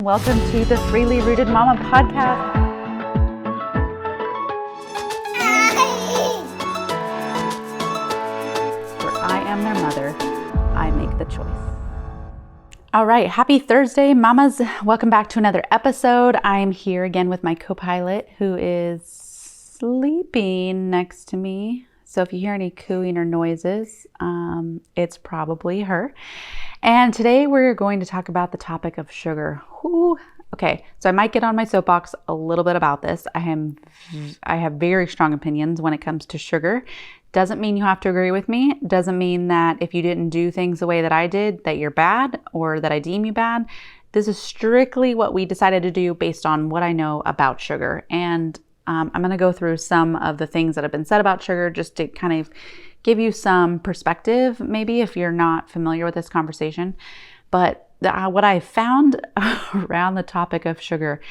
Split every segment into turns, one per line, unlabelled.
Welcome to the Freely Rooted Mama podcast. Where I am their mother, I make the choice. All right, happy Thursday, mamas. Welcome back to another episode. I'm here again with my co-pilot who is sleeping next to me. So if you hear any cooing or noises, it's probably her. And today we're going to talk about the topic of sugar. Whew. Okay, so I might get on my soapbox a little bit about this. I have very strong opinions when it comes to sugar. Doesn't mean you have to agree with me. Doesn't mean that if you didn't do things the way that I did, that you're bad or that I deem you bad. This is strictly what we decided to do based on what I know about sugar. And I'm going to go through some of the things that have been said about sugar just to kind of give you some perspective, maybe if you're not familiar with this conversation. But what I found around the topic of sugar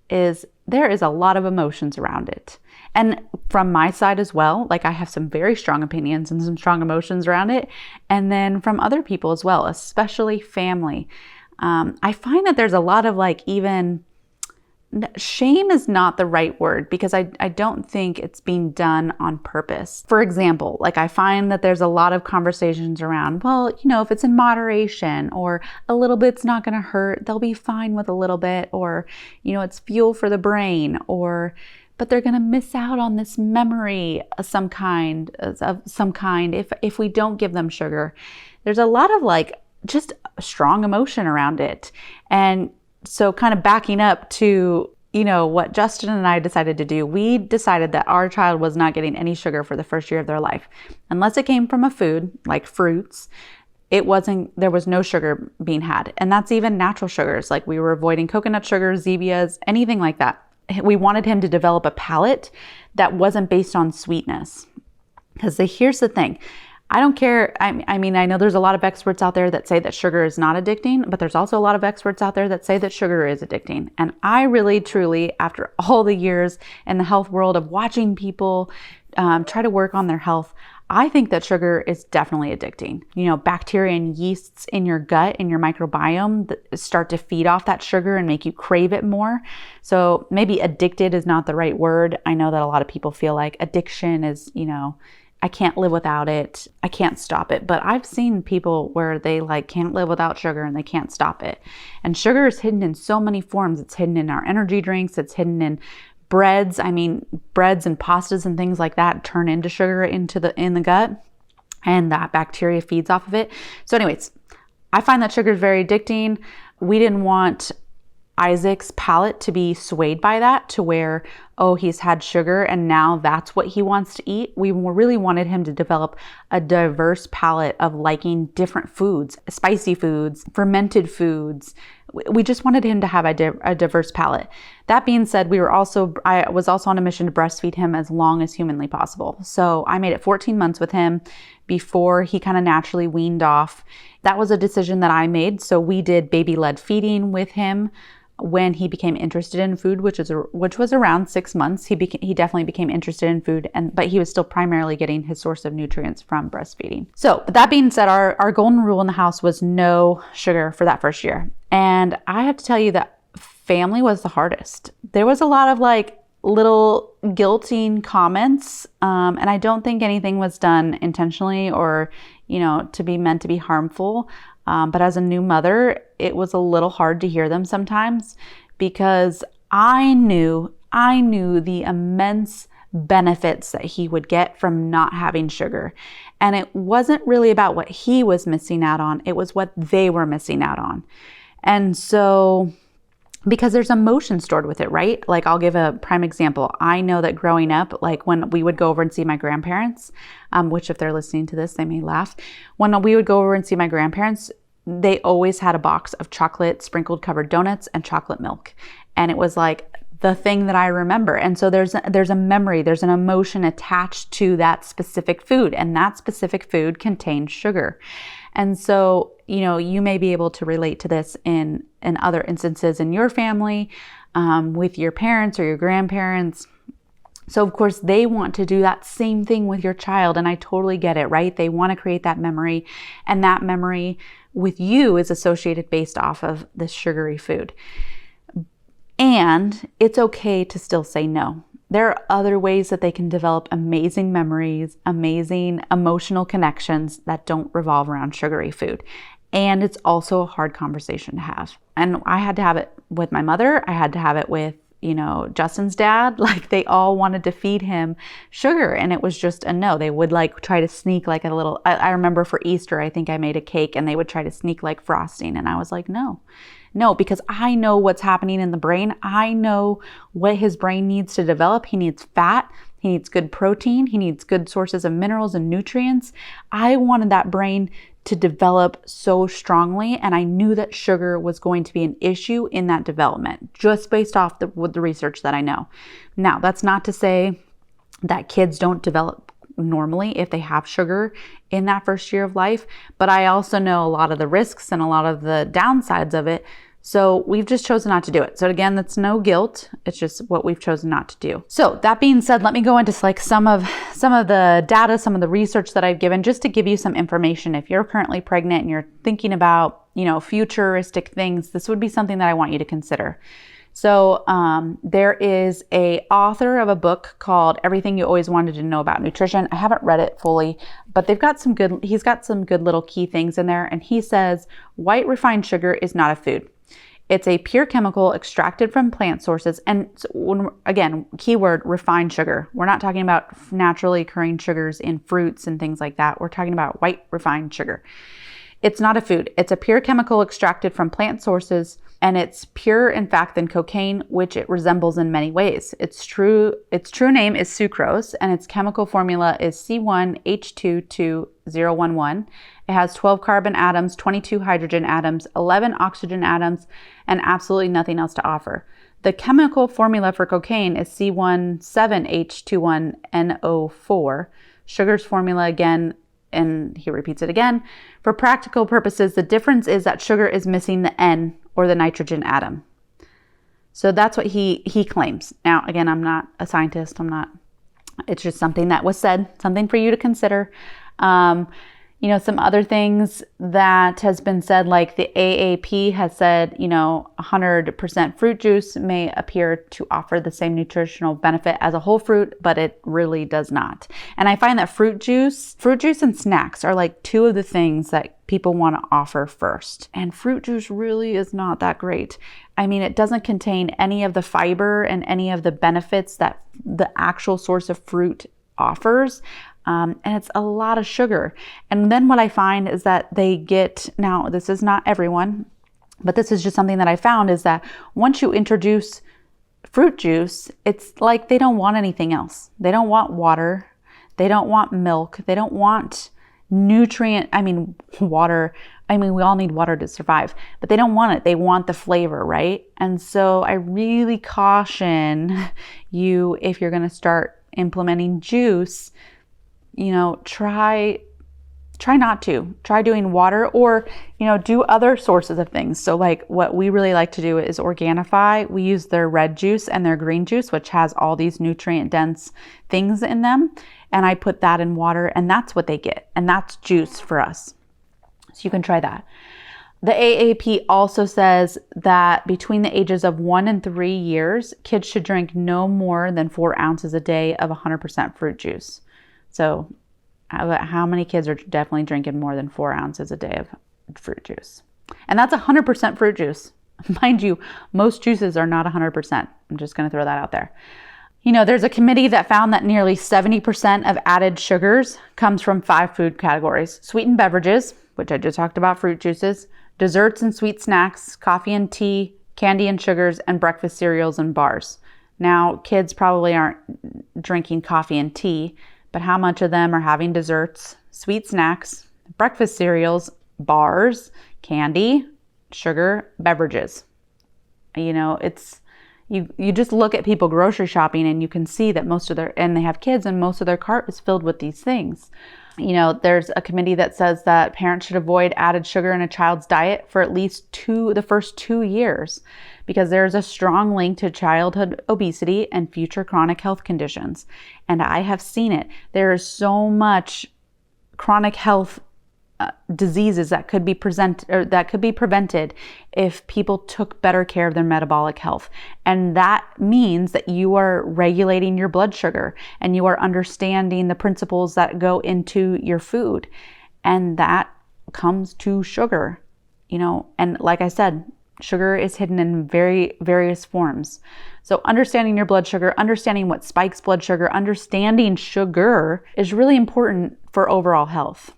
is there is a lot of emotions around it. And from my side as well, like I have some very strong opinions and some strong emotions around it. And then from other people as well, especially family. I find that there's a lot of shame is not the right word because I don't think it's being done on purpose. For example, I find that there's a lot of conversations around, if it's in moderation or a little bit's not going to hurt, they'll be fine with a little bit, or, it's fuel for the brain, but they're going to miss out on this memory of some kind if we don't give them sugar. There's a lot of just strong emotion around it. And so kind of backing up to, what Justin and I decided to do, we decided that our child was not getting any sugar for the first year of their life. Unless it came from a food like fruits, there was no sugar being had. And that's even natural sugars. We were avoiding coconut sugar, Zevias, anything like that. We wanted him to develop a palate that wasn't based on sweetness. Because here's the thing. I don't care. I know there's a lot of experts out there that say that sugar is not addicting, but there's also a lot of experts out there that say that sugar is addicting. And I really, truly, after all the years in the health world of watching people try to work on their health, I think that sugar is definitely addicting. Bacteria and yeasts in your gut, in your microbiome, that start to feed off that sugar and make you crave it more. So maybe addicted is not the right word. I know that a lot of people feel like addiction is, I can't live without it. I can't stop it. But I've seen people where they can't live without sugar and they can't stop it. And sugar is hidden in so many forms. It's hidden in our energy drinks. It's hidden in breads. Breads and pastas and things like that turn into sugar in the gut, and that bacteria feeds off of it. So anyways, I find that sugar is very addicting. We didn't want Isaac's palate to be swayed by that to where, he's had sugar and now that's what he wants to eat. We really wanted him to develop a diverse palate of liking different foods, spicy foods, fermented foods. We just wanted him to have a diverse palate. That being said, I was also on a mission to breastfeed him as long as humanly possible. So I made it 14 months with him before he kind of naturally weaned off. That was a decision that I made. So we did baby-led feeding with him when he became interested in food, which was around 6 months. He definitely became interested in food, but he was still primarily getting his source of nutrients from breastfeeding. So that being said, our golden rule in the house was no sugar for that first year. And I have to tell you that family was the hardest. There was a lot of little guilting comments, and I don't think anything was done intentionally or, to be meant to be harmful. But as a new mother, it was a little hard to hear them sometimes because I knew the immense benefits that he would get from not having sugar. And it wasn't really about what he was missing out on. It was what they were missing out on. And so, because there's emotion stored with it, right? I'll give a prime example. I know that growing up, when we would go over and see my grandparents, which if they're listening to this, they may laugh. When we would go over and see my grandparents, they always had a box of chocolate sprinkled covered donuts and chocolate milk. And it was the thing that I remember. And so there's a memory, there's an emotion attached to that specific food, and that specific food contains sugar. And so, you may be able to relate to this in other instances in your family, with your parents or your grandparents. So of course they want to do that same thing with your child. And I totally get it, right? They want to create that memory, and that memory with you is associated based off of this sugary food. And it's okay to still say no. There are other ways that they can develop amazing memories, amazing emotional connections that don't revolve around sugary food. And it's also a hard conversation to have. And I had to have it with my mother. I had to have it with, Justin's dad. Like, they all wanted to feed him sugar, and it was just a no. They would like try to sneak like a little, I remember for Easter, I think I made a cake and they would try to sneak like frosting. And I was like, no, because I know what's happening in the brain. I know what his brain needs to develop. He needs fat. He needs good protein. He needs good sources of minerals and nutrients. I wanted that brain to develop so strongly, and I knew that sugar was going to be an issue in that development, just based off with the research that I know. Now, that's not to say that kids don't develop normally if they have sugar in that first year of life, but I also know a lot of the risks and a lot of the downsides of it. So we've just chosen not to do it. So again, that's no guilt. It's just what we've chosen not to do. So that being said, let me go into like some of the data, some of the research that I've given, just to give you some information. If you're currently pregnant and you're thinking about, futuristic things, this would be something that I want you to consider. So there is a author of a book called Everything You Always Wanted to Know About Nutrition. I haven't read it fully, but he's got some good little key things in there. And he says, white refined sugar is not a food. It's a pure chemical extracted from plant sources. And again, keyword refined sugar. We're not talking about naturally occurring sugars in fruits and things like that. We're talking about white refined sugar. It's not a food. It's a pure chemical extracted from plant sources, and it's purer in fact than cocaine, which it resembles in many ways. Its true name is sucrose, and its chemical formula is C1H22O11. It has 12 carbon atoms, 22 hydrogen atoms, 11 oxygen atoms, and absolutely nothing else to offer. The chemical formula for cocaine is C17H21NO4. Sugar's formula, again, and he repeats it again, for practical purposes, the difference is that sugar is missing the N, or the nitrogen atom. So that's what he claims. Now, again, I'm not a scientist. It's just something that was said, something for you to consider. Some other things that has been said, like the AAP has said, 100% fruit juice may appear to offer the same nutritional benefit as a whole fruit, but it really does not. And I find that fruit juice and snacks are like two of the things that people want to offer first. And fruit juice really is not that great. I mean, it doesn't contain any of the fiber and any of the benefits that the actual source of fruit offers. And it's a lot of sugar. And then what I find is that now this is not everyone, but this is just something that I found, is that once you introduce fruit juice, it's like they don't want anything else. They don't want water. They don't want milk. They don't want water. We all need water to survive, but they don't want it. They want the flavor, right? And so I really caution you, if you're going to start implementing juice, try not to. Try doing water, or, do other sources of things. So like what we really like to do is Organifi. We use their red juice and their green juice, which has all these nutrient dense things in them. And I put that in water, and that's what they get. And that's juice for us. So you can try that. The AAP also says that between the ages of 1 and 3 years, kids should drink no more than 4 ounces a day of 100% fruit juice. So how many kids are definitely drinking more than 4 ounces a day of fruit juice? And that's 100% fruit juice. Mind you, most juices are not 100%. I'm just going to throw that out there. There's a committee that found that nearly 70% of added sugars comes from 5 food categories: sweetened beverages, which I just talked about, fruit juices, desserts and sweet snacks, coffee and tea, candy and sugars, and breakfast cereals and bars. Now, kids probably aren't drinking coffee and tea, but how much of them are having desserts, sweet snacks, breakfast cereals, bars, candy, sugar, beverages? You just look at people grocery shopping, and you can see that and they have kids, and most of their cart is filled with these things. There's a committee that says that parents should avoid added sugar in a child's diet for at least the first 2 years, because there's a strong link to childhood obesity and future chronic health conditions. And I have seen it. There is so much chronic health diseases that could be prevented if people took better care of their metabolic health. And that means that you are regulating your blood sugar and you are understanding the principles that go into your food. And that comes to sugar, and like I said, sugar is hidden in very various forms. So understanding your blood sugar, understanding what spikes blood sugar, understanding sugar is really important for overall health.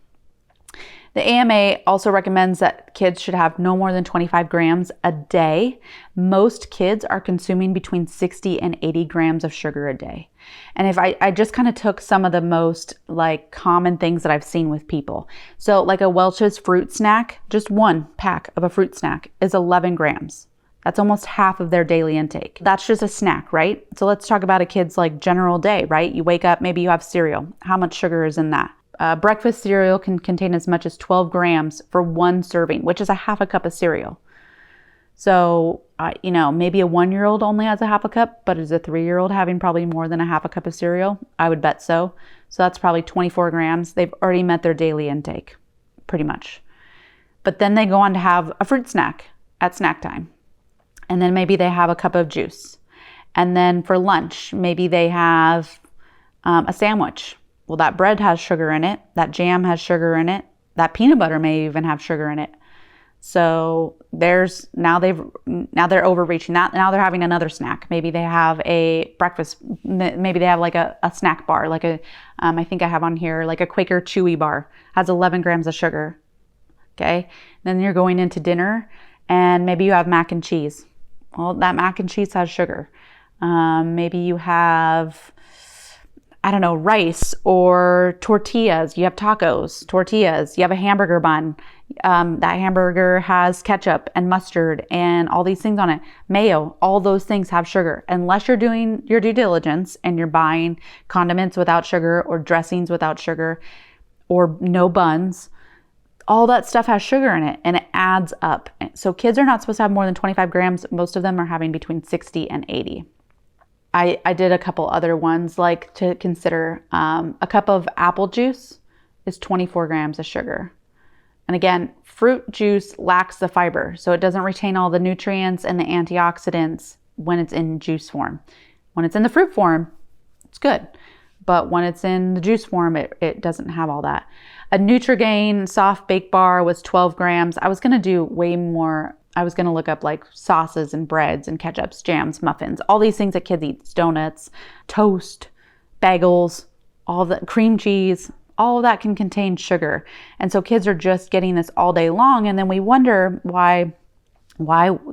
The AMA also recommends that kids should have no more than 25 grams a day. Most kids are consuming between 60 and 80 grams of sugar a day. And if I just kind of took some of the most common things that I've seen with people. So like a Welch's fruit snack, just one pack of a fruit snack is 11 grams. That's almost half of their daily intake. That's just a snack, right? So let's talk about a kid's general day, right? You wake up, maybe you have cereal. How much sugar is in that? Breakfast cereal can contain as much as 12 grams for one serving, which is a half a cup of cereal. So, maybe a 1-year-old only has a half a cup, but is a 3-year-old having probably more than a half a cup of cereal? I would bet so. So that's probably 24 grams. They've already met their daily intake, pretty much. But then they go on to have a fruit snack at snack time. And then maybe they have a cup of juice. And then for lunch, maybe they have a sandwich. Well, that bread has sugar in it. That jam has sugar in it. That peanut butter may even have sugar in it. So now they're overreaching that. Now they're having another snack. Maybe they have a breakfast. Maybe they have a snack bar, I think I have on here, a Quaker Chewy bar, has 11 grams of sugar. Okay. Then you're going into dinner and maybe you have mac and cheese. Well, that mac and cheese has sugar. Maybe you have, rice or tortillas. You have tacos, tortillas. You have a hamburger bun. That hamburger has ketchup and mustard and all these things on it. Mayo, all those things have sugar. Unless you're doing your due diligence and you're buying condiments without sugar or dressings without sugar or no buns, all that stuff has sugar in it and it adds up. So kids are not supposed to have more than 25 grams. Most of them are having between 60 and 80. I did a couple other ones to consider. A cup of apple juice is 24 grams of sugar. And again, fruit juice lacks the fiber, so it doesn't retain all the nutrients and the antioxidants when it's in juice form. When it's in the fruit form, it's good. But when it's in the juice form, it doesn't have all that. A Nutrigrain soft bake bar was 12 grams. I was going to do way more. I was going to look up sauces and breads and ketchups, jams, muffins, all these things that kids eat, donuts, toast, bagels, all the cream cheese, all of that can contain sugar. And so kids are just getting this all day long. And then we wonder why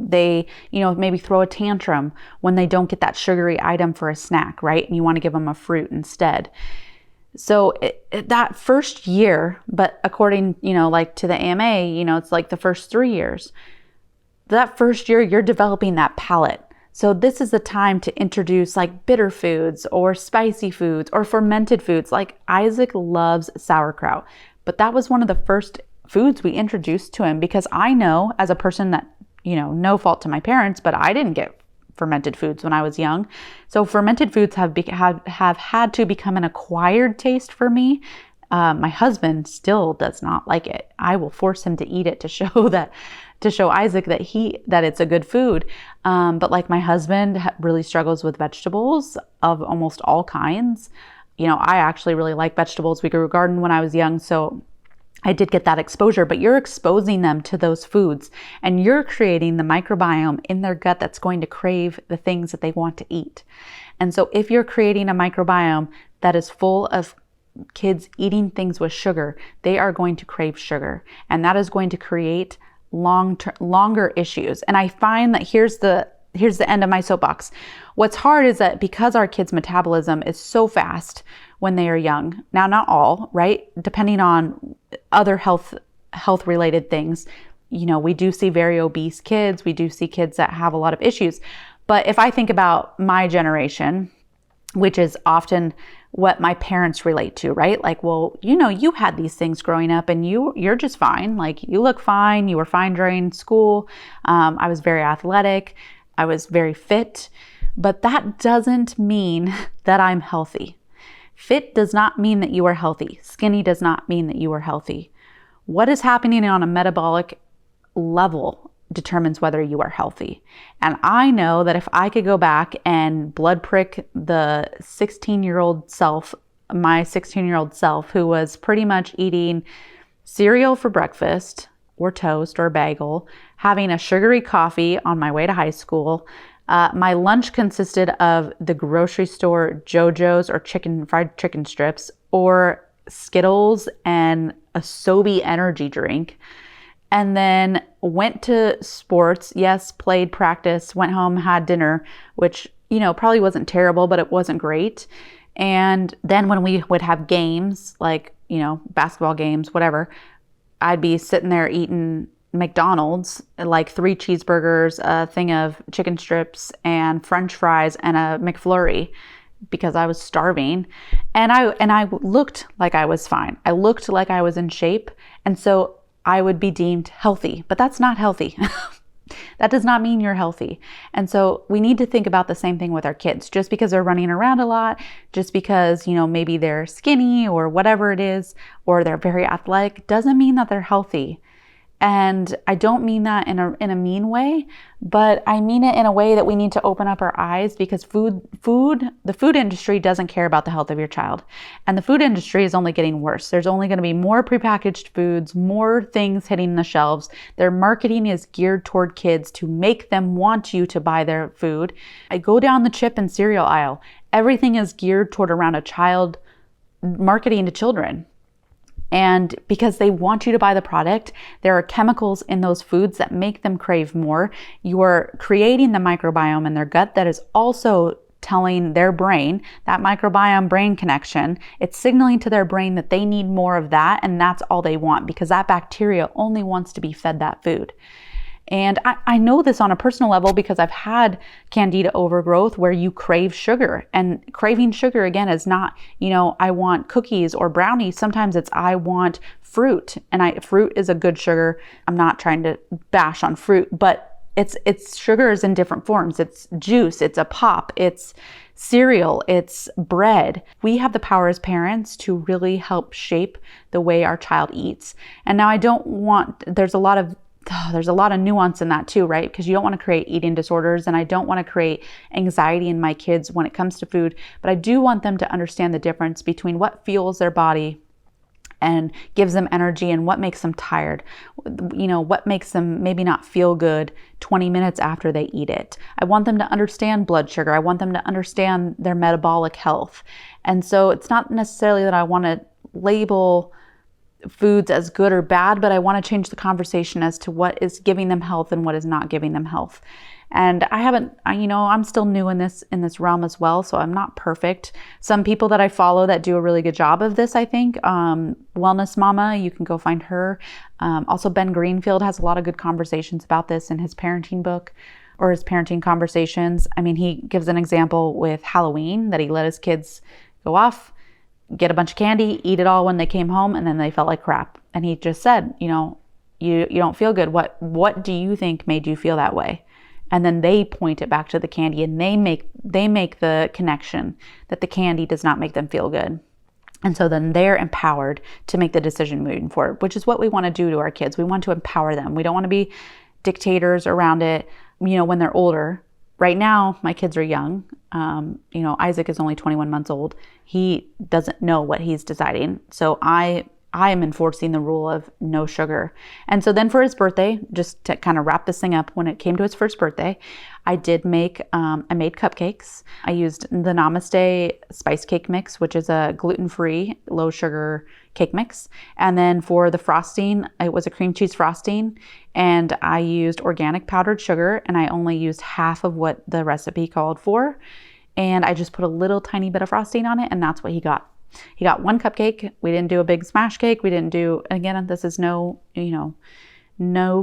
they, maybe throw a tantrum when they don't get that sugary item for a snack, right? And you want to give them a fruit instead. So that first year, but according, to the AMA, it's the first 3 years. That first year, you're developing that palate. So this is the time to introduce bitter foods or spicy foods or fermented foods. Isaac loves sauerkraut, but that was one of the first foods we introduced to him because I know as a person that, no fault to my parents, but I didn't get fermented foods when I was young. So fermented foods have had to become an acquired taste for me. My husband still does not like it. I will force him to eat it to show Isaac that it's a good food. But my husband really struggles with vegetables of almost all kinds. I actually really like vegetables. We grew a garden when I was young, so I did get that exposure, but you're exposing them to those foods and you're creating the microbiome in their gut that's going to crave the things that they want to eat. And so if you're creating a microbiome that is full of kids eating things with sugar, they are going to crave sugar, and that is going to create longer issues. And I find that here's the end of my soapbox. What's hard is that because our kids' metabolism is so fast when they are young, now not all, right? Depending on other health related things, we do see very obese kids. We do see kids that have a lot of issues. But if I think about my generation, which is often what my parents relate to, right? You had these things growing up and you're just fine. You look fine. You were fine during school. I was very athletic. I was very fit, but that doesn't mean that I'm healthy. Fit does not mean that you are healthy. Skinny does not mean that you are healthy. What is happening on a metabolic level determines whether you are healthy. And I know that if I could go back and blood prick the 16-year-old self, my 16-year-old self, who was pretty much eating cereal for breakfast or toast or bagel, having a sugary coffee on my way to high school. My lunch consisted of the grocery store JoJo's or fried chicken strips or Skittles and a Sobe energy drink. And then went to sports, yes, played, practice, went home, had dinner, which, probably wasn't terrible, but it wasn't great. And then when we would have games, like, basketball games, whatever, I'd be sitting there eating McDonald's, like 3 cheeseburgers, a thing of chicken strips and French fries and a McFlurry because I was starving. And I looked like I was fine. I looked like I was in shape. And so I would be deemed healthy, but that's not healthy. That does not mean you're healthy. And so we need to think about the same thing with our kids. Just because they're running around a lot, just because, maybe they're skinny or whatever it is, or they're very athletic, doesn't mean that they're healthy. And I don't mean that in a mean way, but I mean it in a way that we need to open up our eyes, because the food industry doesn't care about the health of your child. And the food industry is only getting worse. There's only going to be more prepackaged foods, more things hitting the shelves. Their marketing is geared toward kids to make them want you to buy their food. I go down the chip and cereal aisle. Everything is geared toward around a child, marketing to children. And because they want you to buy the product, there are chemicals in those foods that make them crave more. You are creating the microbiome in their gut that is also telling their brain, that microbiome brain connection, it's signaling to their brain that they need more of that, and that's all they want, because that bacteria only wants to be fed that food. And I know this on a personal level because I've had candida overgrowth where you crave sugar, and craving sugar again is not, I want cookies or brownies. Sometimes it's I want fruit, and fruit is a good sugar. I'm not trying to bash on fruit, but it's sugars in different forms. It's juice, it's a pop, it's cereal, it's bread. We have the power as parents to really help shape the way our child eats. And now there's a lot of nuance in that too, right? Because you don't want to create eating disorders, and I don't want to create anxiety in my kids when it comes to food, but I do want them to understand the difference between what fuels their body and gives them energy and what makes them tired, what makes them maybe not feel good 20 minutes after they eat it. I want them to understand blood sugar. I want them to understand their metabolic health. And so it's not necessarily that I want to label foods as good or bad, but I want to change the conversation as to what is giving them health and what is not giving them health. And I'm still new in this realm as well, so I'm not perfect. Some people that I follow that do a really good job of this, I think. Wellness Mama, you can go find her. Also, Ben Greenfield has a lot of good conversations about this in his parenting book, or his parenting conversations. I mean, he gives an example with Halloween that he let his kids go off, get a bunch of candy, eat it all when they came home, and then they felt like crap. And he just said, you don't feel good. What do you think made you feel that way? And then they point it back to the candy, and they make the connection that the candy does not make them feel good. And so then they're empowered to make the decision moving forward, which is what we want to do to our kids. We want to empower them. We don't want to be dictators around it, when they're older. Right now, my kids are young. Isaac is only 21 months old. He doesn't know what he's deciding. So I am enforcing the rule of no sugar. And so then for his birthday, just to kind of wrap this thing up, when it came to his first birthday, I made cupcakes. I used the Namaste spice cake mix, which is a gluten-free, low sugar cake mix. And then for the frosting, it was a cream cheese frosting, and I used organic powdered sugar, and I only used half of what the recipe called for. And I just put a little tiny bit of frosting on it, and that's what he got. He got one cupcake. We didn't do a big smash cake. We didn't do, again, this is no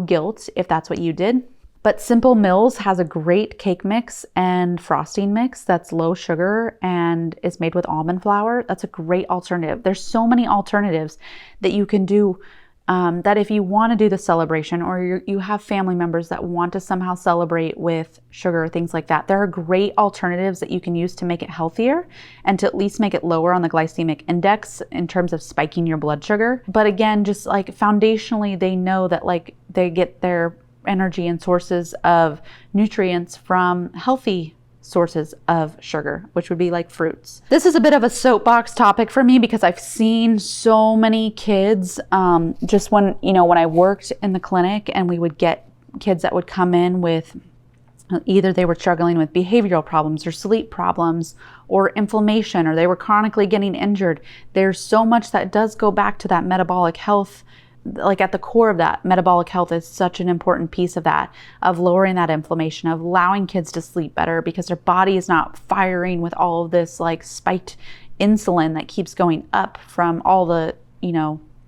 guilt if that's what you did. But Simple Mills has a great cake mix and frosting mix that's low sugar and is made with almond flour. That's a great alternative. There's so many alternatives that you can do that if you want to do the celebration, or you have family members that want to somehow celebrate with sugar, things like that, there are great alternatives that you can use to make it healthier and to at least make it lower on the glycemic index in terms of spiking your blood sugar. But again, just like foundationally, they know that like they get their energy and sources of nutrients from healthy sources of sugar, which would be like fruits. This is a bit of a soapbox topic for me because I've seen so many kids, just when I worked in the clinic and we would get kids that would come in with either they were struggling with behavioral problems or sleep problems or inflammation, or they were chronically getting injured. There's so much that does go back to that metabolic health. Like at the core of that, metabolic health is such an important piece of that, of lowering that inflammation, of allowing kids to sleep better because their body is not firing with all of this like spiked insulin that keeps going up from all the,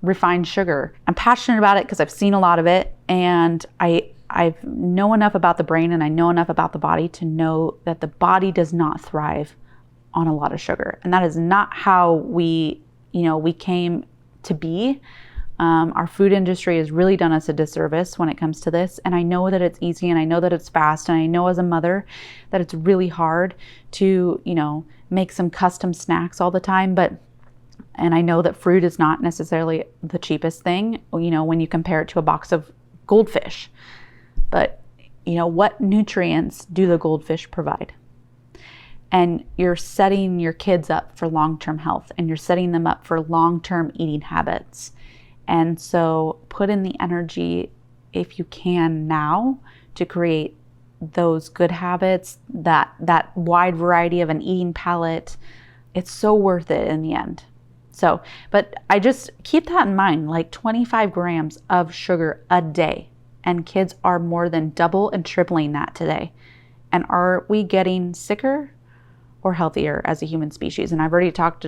refined sugar. I'm passionate about it because I've seen a lot of it, and I know enough about the brain and I know enough about the body to know that the body does not thrive on a lot of sugar. And that is not how we came to be. Our food industry has really done us a disservice when it comes to this. And I know that it's easy and I know that it's fast. And I know as a mother that it's really hard to, make some custom snacks all the time. And I know that fruit is not necessarily the cheapest thing, when you compare it to a box of goldfish. But, what nutrients do the goldfish provide? And you're setting your kids up for long-term health, and you're setting them up for long-term eating habits. And so put in the energy, if you can now, to create those good habits, that wide variety of an eating palette. It's so worth it in the end. So, but I just keep that in mind, like 25 grams of sugar a day. And kids are more than double and tripling that today. And are we getting sicker or healthier as a human species? And I've already talked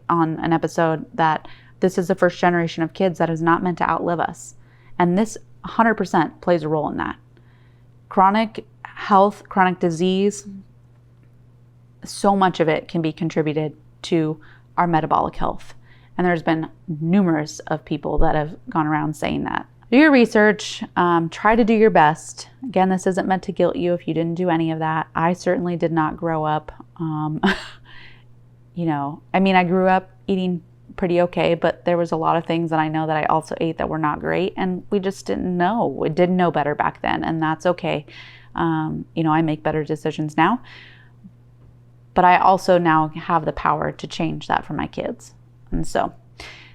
on an episode that this is the first generation of kids that is not meant to outlive us. And this 100% plays a role in that. Chronic health, chronic disease, so much of it can be contributed to our metabolic health. And there's been numerous of people that have gone around saying that. Do your research, try to do your best. Again, this isn't meant to guilt you if you didn't do any of that. I certainly did not grow up, I grew up eating pretty okay, but there was a lot of things that I know that I also ate that were not great, and we just didn't know. We didn't know better back then, and that's okay. I make better decisions now, but I also now have the power to change that for my kids. And so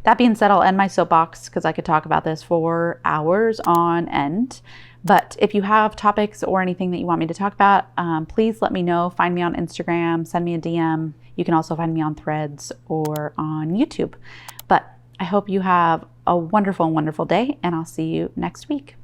that being said, I'll end my soapbox because I could talk about this for hours on end. But if you have topics or anything that you want me to talk about, please let me know. Find me on Instagram, send me a DM. You can also find me on Threads or on YouTube. But I hope you have a wonderful, wonderful day, and I'll see you next week.